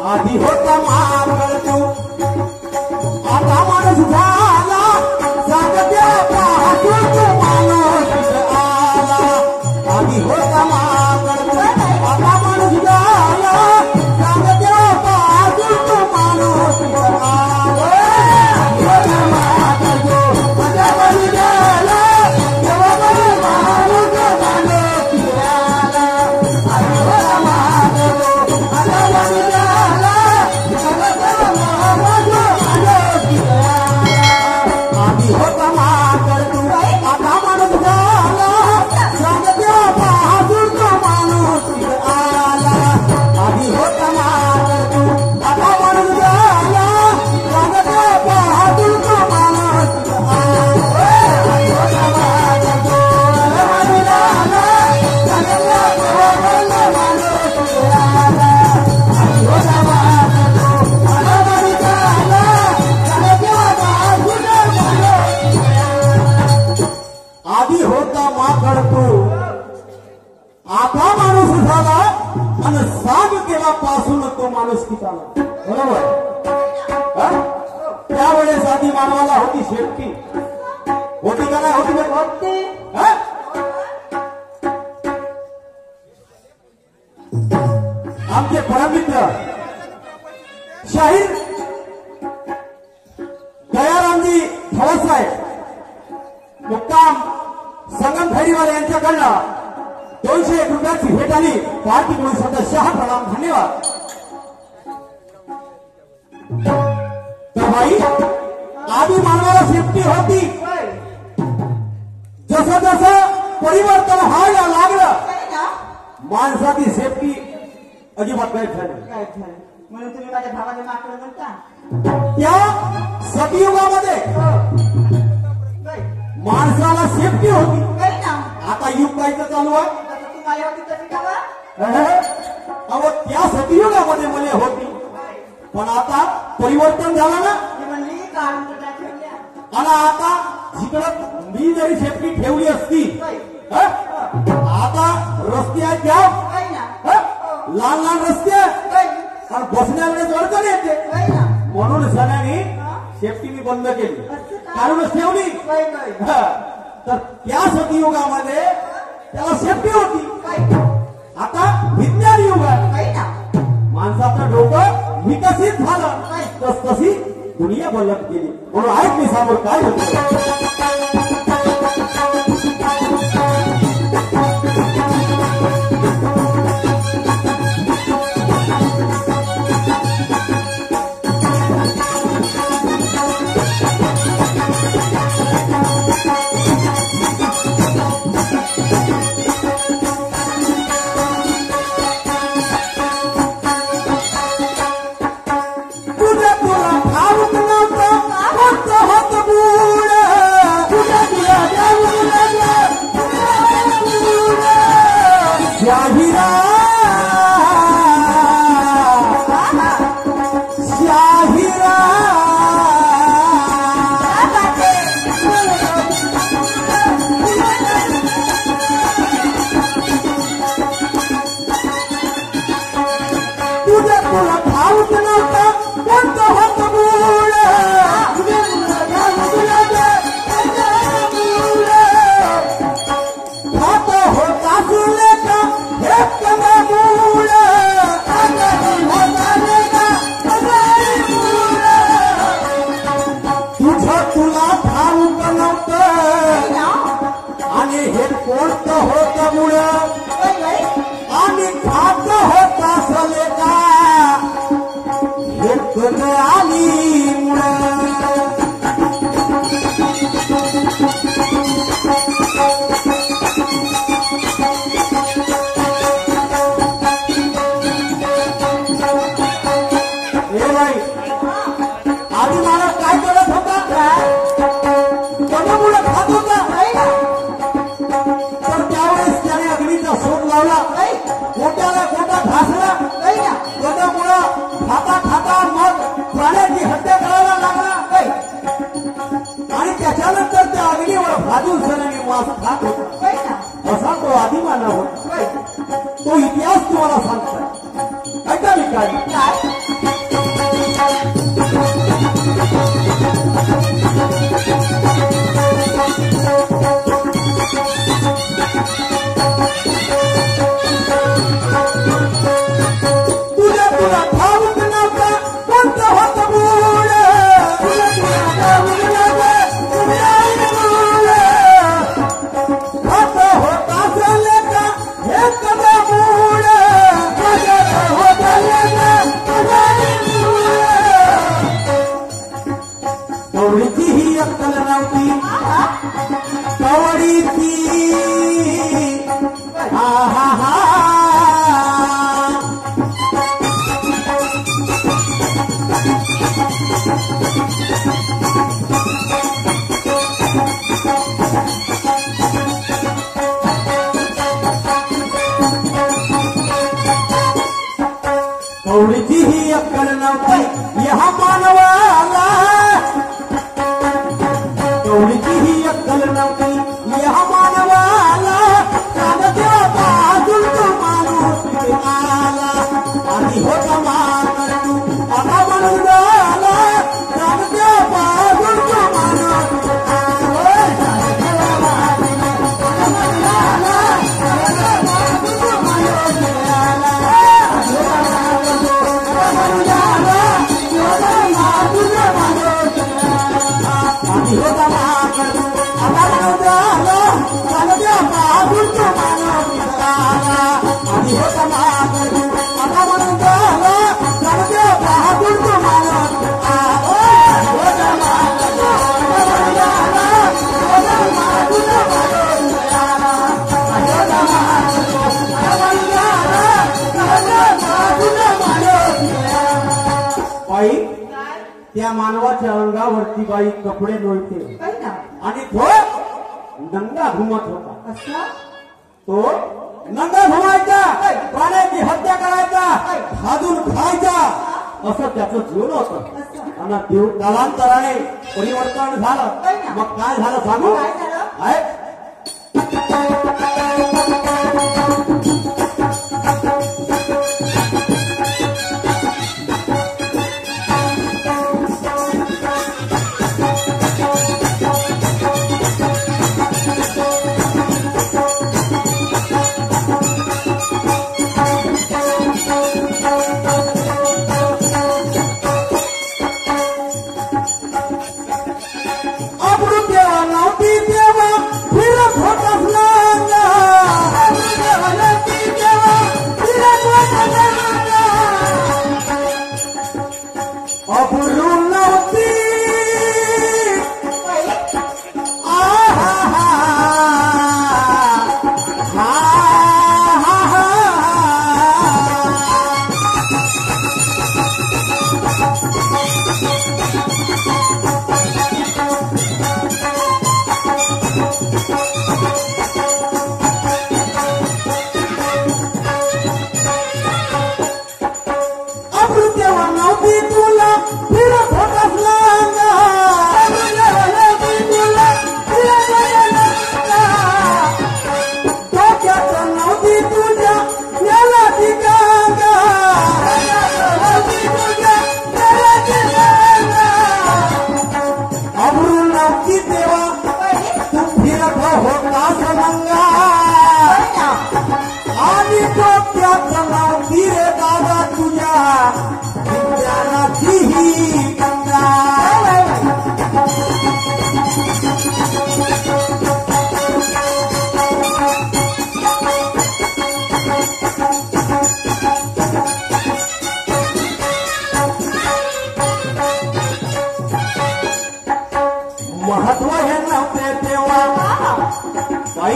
आधी होता मागळ तू आता माणूस झाला जागत्या पाहतून तू माणूस आला आधी होता मागळ तू आता माणूस झाला जागत्या पाहतून तू माणूस आला पासून तो माणूस किती बरोबर त्यावेळेस आधी मानवाला होती शेपटी होती का नाही होती आमचे परममित्र शाहीर दयारामजी ठळसाहेब मुक्काम संगम फेरीवाले यांच्याकडनं 201 रुपयाची भेट आली कार्तिक म्हणून सदस्य प्रणाम धन्यवाद तर भाई आधी मानवाला सेफ्टी होती जसं जसं परिवर्तन व्हायला लागलं माणसाची सेफ्टी अजिबात नाही झाली म्हणून तुम्ही माझ्या भावाने माकडं म्हणता त्या सतयुगामध्ये माणसाला सेफ्टी होती आता युग कायचं चालू आहे अहो त्या सतयुगामध्ये मला होती पण आता परिवर्तन झालं ना आणि आता जिकडं मी जरी सेफ्टी ठेवली असती आता रस्ते आहेत त्या लहान लहान रस्ते आणि बसण्याकडे अडचण येते म्हणून सगळ्यांनी सेफ्टी मी बंद केली काढूनच ठेवली तर त्या सतयुगामध्ये त्याला सेफ्टी होती आता विज्ञान युग आहे माणसाचं डोकं विकसित झालं तस तशी दुनिया बदलत गेली म्हणून ऐक मी समोर काय होतं असा तो आधी मानव तो इतिहास तुम्हाला सांगतो ऐका मी काय कवडीची ही अक्कल नव्हती या मानवाला, कवडीची ही अक्कल नव्हती या मानवाला, कागद्या बाजून तो माणूस आला, आधी होता मान तू आता म्हणून झाला, कागद्या बाजून तो माणूस त्या मानवाच्या अंगावरती बाई कपडे लोळते आणि तो नंगा घुमत होता. तो नंगा घुमायचा, प्राण्याची हत्या करायचा, भाजून खायचा, असं त्याचं जीवन होतं. आणि देव कालांतराने परिवर्तन झालं. मग काय झालं सांगू? महत्व हे नव्हते तेव्हा बाई,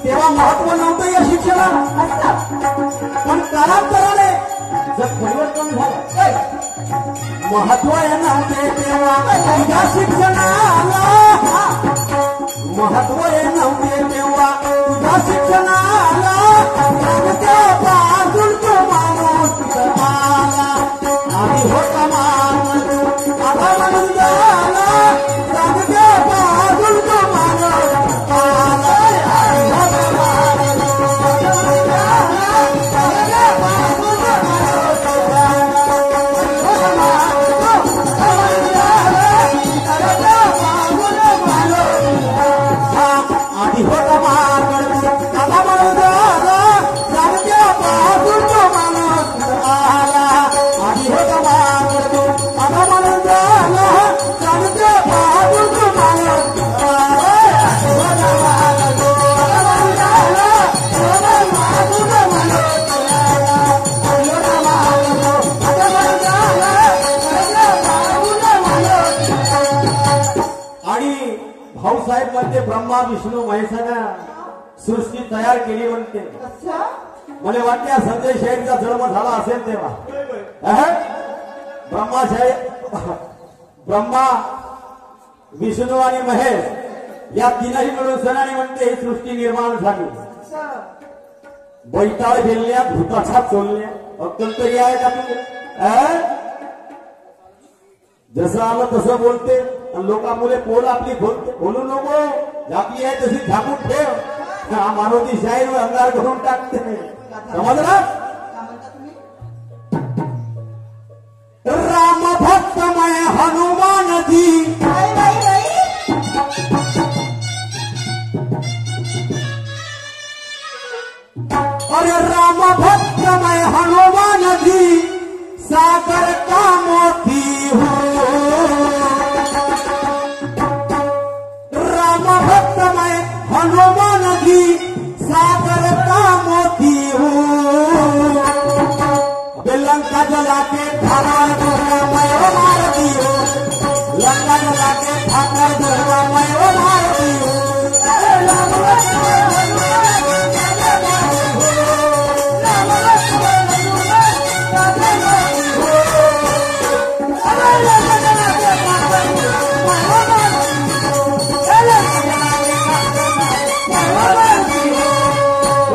तेव्हा महत्व नव्हतं या शिक्षणाला. पण कालांतराने जग परिवर्तन झालं. महत्व हे नव्हते तेव्हा या शिक्षणाला, महत्व हे नव्हते तेव्हा तुझ्या शिक्षणाला, बाजून तो माणूस आला, आधी होता मान आता म्हणून झाला, बाजून तो माणूस आला. आधी होता मान आता म्हणून झाला, बाजून तो माणूस आला, आधी होता मान आता म्हणून झाला, बाजून तो माणूस आणि भाऊसाहेब म्हणते ब्रह्मा विष्णू महेशानं सृष्टी तयार केली म्हणते. मला वाटते संजय शेठचा जन्म झाला असेल तेव्हा. ब्रह्मा विष्णू आणि महेश या तीनही मिळून सणाने म्हणते ही सृष्टी निर्माण झाली. बैताळ गेल्या भूताच्या चोलल्या अक्कल तरी आहे का तुम्ही? जसं आलं तसं बोलते लोकांमुळे पोल आपली बोलू नको. झापली आहे तशी झाकून ठेव. हा मारुती शाहीर अंगार करून टाकते. समजलं? का म्हणता तुम्ही? राम भक्त मैं हनुमान जी. बाई, बाई, बाई. अरे राम भक्त मैं हनुमान जी सागर का मोती हूँ. राम भक्त मैं हनुमान जी सागर का मोती हूँ. अबे लंका जला के खाना दूंगा मैं वो भारती हूँ. लंका जला के खाना दूंगा मैं वो भारती हूँ.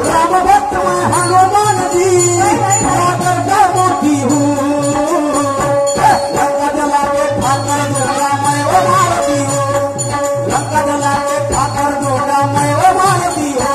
राम भक्त मैं हनुमान जी सागर का मोती हूँ. लंका जला के खाकर दूंगा मैं वो भारती हूँ. लंका जला के खाकर दूंगा मैं वो भारती हूँ.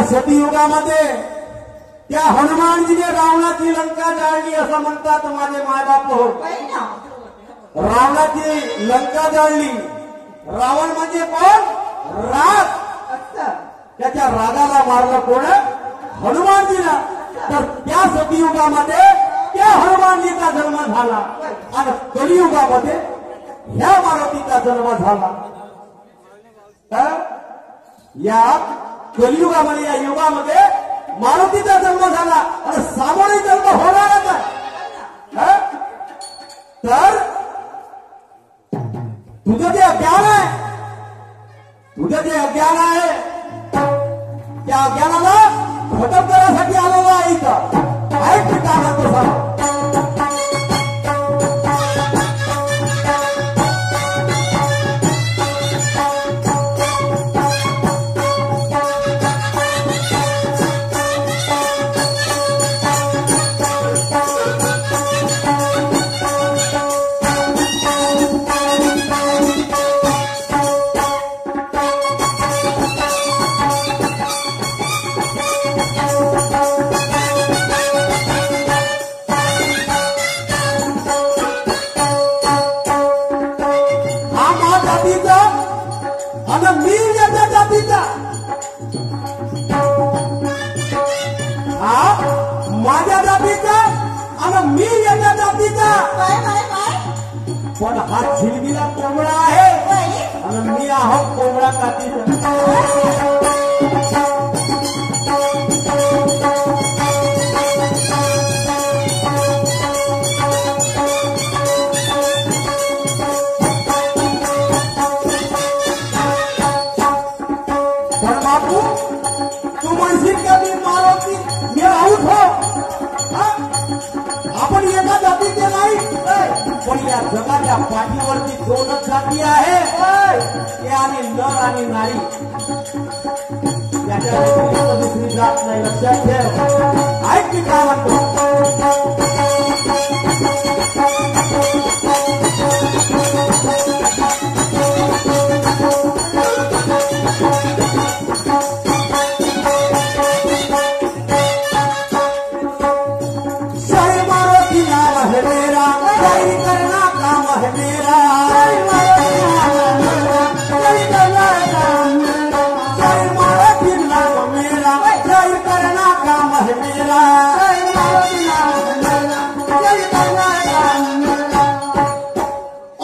सतीयुगामध्ये त्या हनुमानजीने रावणाची लंका जाळली असं म्हणतात माझे मायबाप हो. बाई ना. रावणाची लंका जाळली. रावण म्हणजे कोण? राग. असं. त्याच्या रागाला मारलं कोण? हनुमानजीला. तर त्या सतीयुगामध्ये त्या हनुमानजीचा जन्म झाला आणि कलियुगामध्ये ह्या मारुतीचा जन्म झाला. या कलियुगामध्ये या युगामध्ये मारुतीचा जन्म झाला आणि सामान्य जन्म होणारच आहे. तर तुझं जे अज्ञान आहे त्या अज्ञानाला खतम करण्यासाठी आलेला आहे इथं. ऐक मी काय म्हणतो सांग. आणि मी याच्या जातीचा. हा माझ्या जातीचा आणि मी याच्या जातीचा. बाई, बाई, बाई. पण हा झिलमिला कोंबडा आहे बाई. आणि मी आहो कोंबडा जातीचा. तू म्हणशील का मी मारुती मी राऊत हो. आपण एका जातीचे नाही. पण या जगाच्या पाठीवरती दोनच जाती आहे. ते आणि नर आणि नारी. त्याच्या व्यतिरिक्त दुसरी जात नाही. लक्षात ठेव. ऐक मी काय म्हणतो.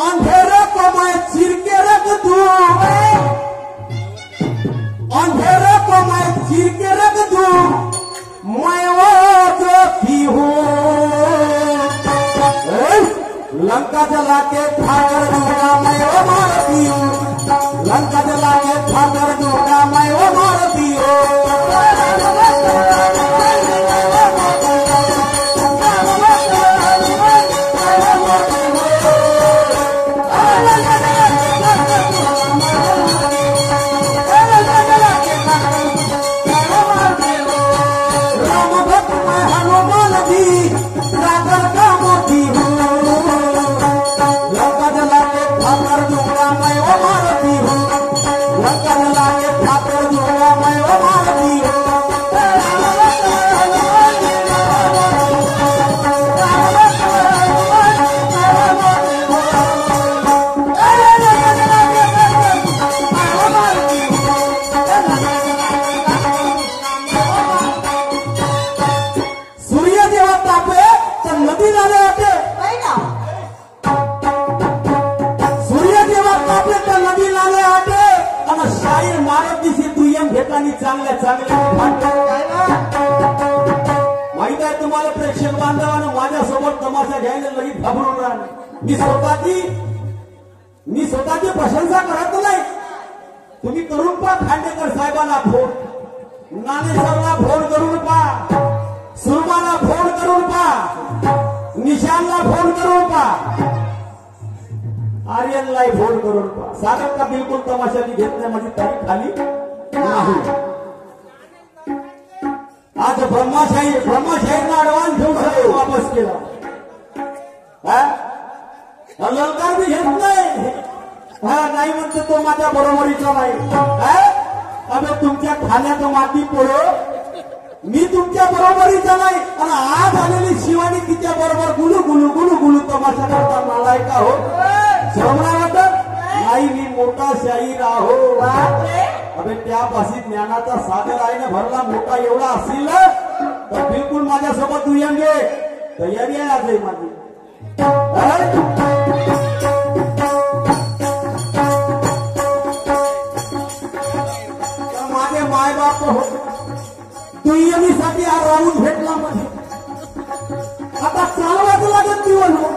अंधेरे को मैं चीर के रख दूं. अंधेरे को मैं चीर के रख दूं. मैं वो ज्योति हूँ. लंका जला के खाकर दूंगा मैं वो भारती हूँ. लंका जला के ठाकर जोड़ा मैं वो मारती हो राम भक्त मैं हनुमान जी रागर का मोती हूँ लंका जला के ठाकर जोड़ा मैं वो मारती हूँ लंका जला के ठाकर जोड़ा मैं वो मारती हूँ सूर्य जेव्हा तापे तर नदी नाले वाटे नाही ना सूर्य जेव्हा तापे तर नदी नाले वाटे आणि शाहीर मारत दिसे दुय्यम घेताना चांगल्या चांगल्या फाटल्या. काय ना माहित आहे तुम्हाला प्रेक्षक बांधवांना माझ्यासोबत तमाशा घ्यायला लगेच घाबरून राहिले. मी स्वतःची प्रशंसा करत नाही. तुम्ही करून पहा खांडेकर साहेबांना फोन, ज्ञानेश्वरला फोन करून पहा, सुरमाला फोन करून पहा, निशानला फोन करून पहा, आर्यनला फोन करून पहा. सागर का बिलकुल तमाशा मी घेत नाही, माझी तारीख खाली नाही. आज ब्रह्माशाहीनं ऍडव्हान्स घेऊन सगळं वापस केला. ललकार मी घेत नाही. नाही म्हणते तो माझ्या बरोबरीचा नाही. अबे तुमच्या खाण्याचं माती पोळो, मी तुमच्या बरोबरीचा नाही. आणि आज आलेली शिवानी तिच्या बरोबर गुलू गुलू गुलू गुलू तमाशा करता नालाय का हो? श्रवणा वाटत नाही. मी मोठा शाहीर आहो. अबे त्यापाशी ज्ञानाचा सागर आहे ना भरला मोठा एवढा असेल ना तर बिलकुल माझ्यासोबत दुय्यम घे. तयारी आहे आज माझी. माझे मायबाप हो दुय्यमीसाठी हा राहून भेटला मध्ये. आता चालवायचं लागेल दिवस हो.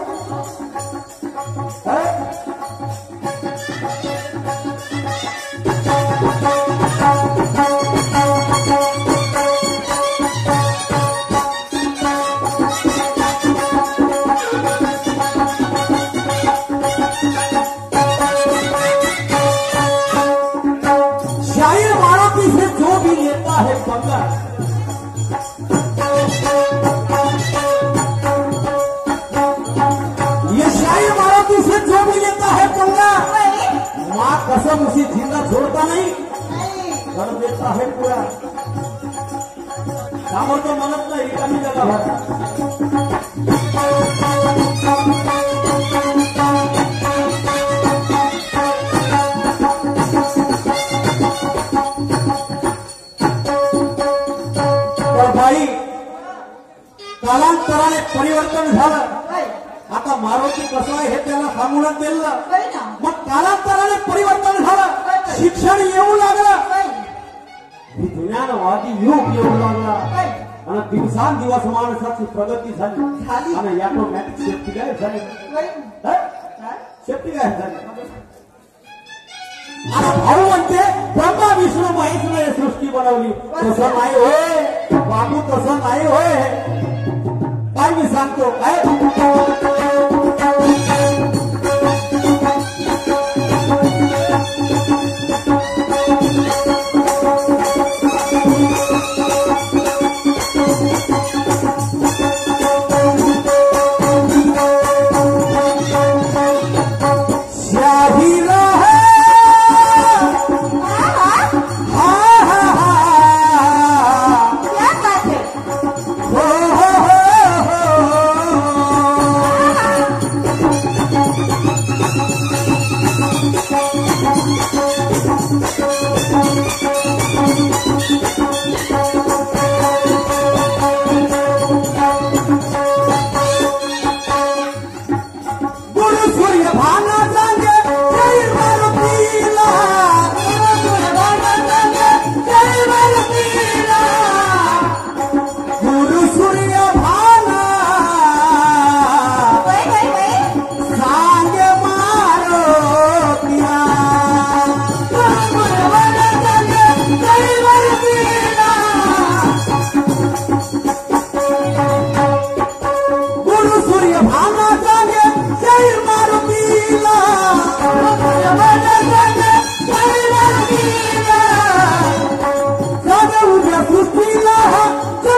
शायर मारुति से जो भी लेता है पंगा, ये शायर मारुति से जो भी लेता है पंगा, माँ कसम उसे जिंदा छोड़ता नहीं, कर देता है पूरा. कामर तो मनत नाही रिकामी जागा भरा. तर बाई कालांतराने परिवर्तन झालं. आता मारुती कसं आहे हे त्याला सांगूनच दिलं. नाही ना मग कालांतराने परिवर्तन झालं, शिक्षण येऊ लागलं, विज्ञानवादी युग येऊ लागला आणि दिवसांदिवस माणसाची प्रगती झाली आणि ऑटोमॅटिक सेफ्टी काय झाली. सेफ्टी काय झाली. आता भाऊ म्हणते ब्रह्मा विष्णू महेशने सृष्टी बनवली. तसं नाही होय बाबू, तसं नाही होय. काय मी सांगतो काय क्या बात है. हो हो हो हो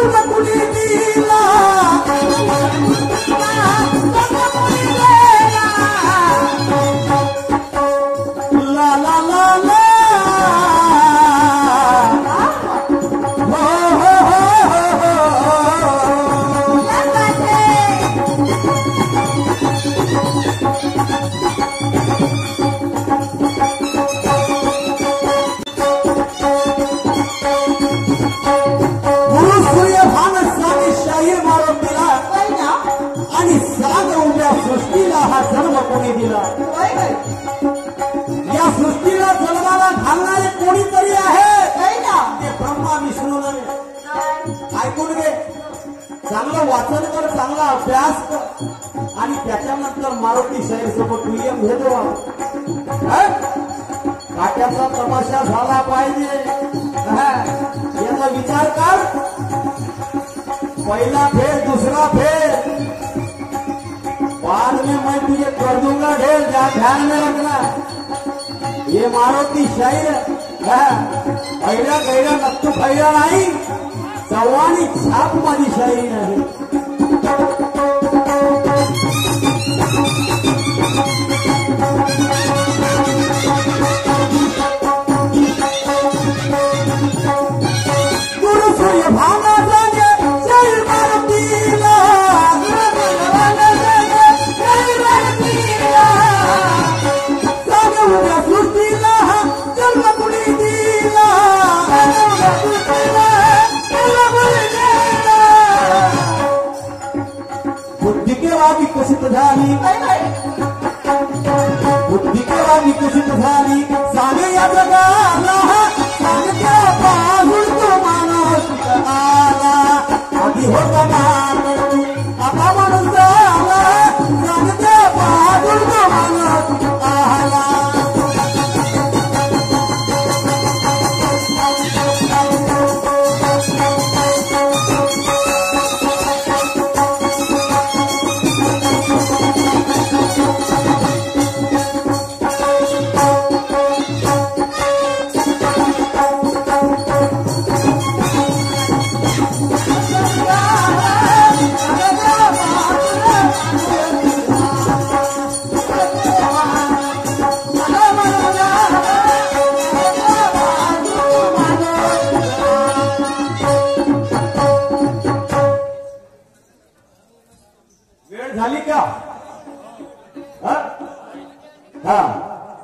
जन्म कुणी दिला ला ला ला ला हो हो हो गुरु सूर्यभान स्वामी शाहीर मारून दिला आणि सांग उभ्या सृष्टीला हा जन्म कोणी दिला या सृष्टीला जन्माला घालणारे कोणीतरी आहे ते ब्रह्मा विष्णू नव्हे ऐकून घे चांगलं वाचन कर चांगला अभ्यास कर आणि त्याच्यानंतर मारुती शाहीर सोबत दुय्यम घेतो काट्याचा तमाशा झाला पाहिजे याचा विचार कर पहिला फेर दूसरा फेर बाद में मैं तुझे कर दूंगा ढेर ध्यान में रखना ये मारुती शाहीर पहिला गैरा नक्तू खैरा नाही चव्हाणी छाप माझी शाहीर नाही गुरु सूर्य भाना जागे शाहीर मारुतीला जागे उभ्या सृष्टीला जन्म कुणी दिला बुद्धी केव्हा विकसित झाली बुद्धी केव्हा विकसित झाली सांगे या जगाला सांगत्या पाहून तो माणूस आला आधी होता माणूस आता माणूस आला सांगत्या पाहून तो माणूस आला वेळ झाली का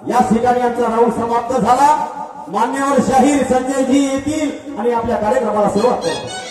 याच ठिकाणी आमचा राऊंड समाप्त झाला मान्यवर शाहीर संजयजी येतील आणि आपल्या कार्यक्रमाला सुरुवात करतील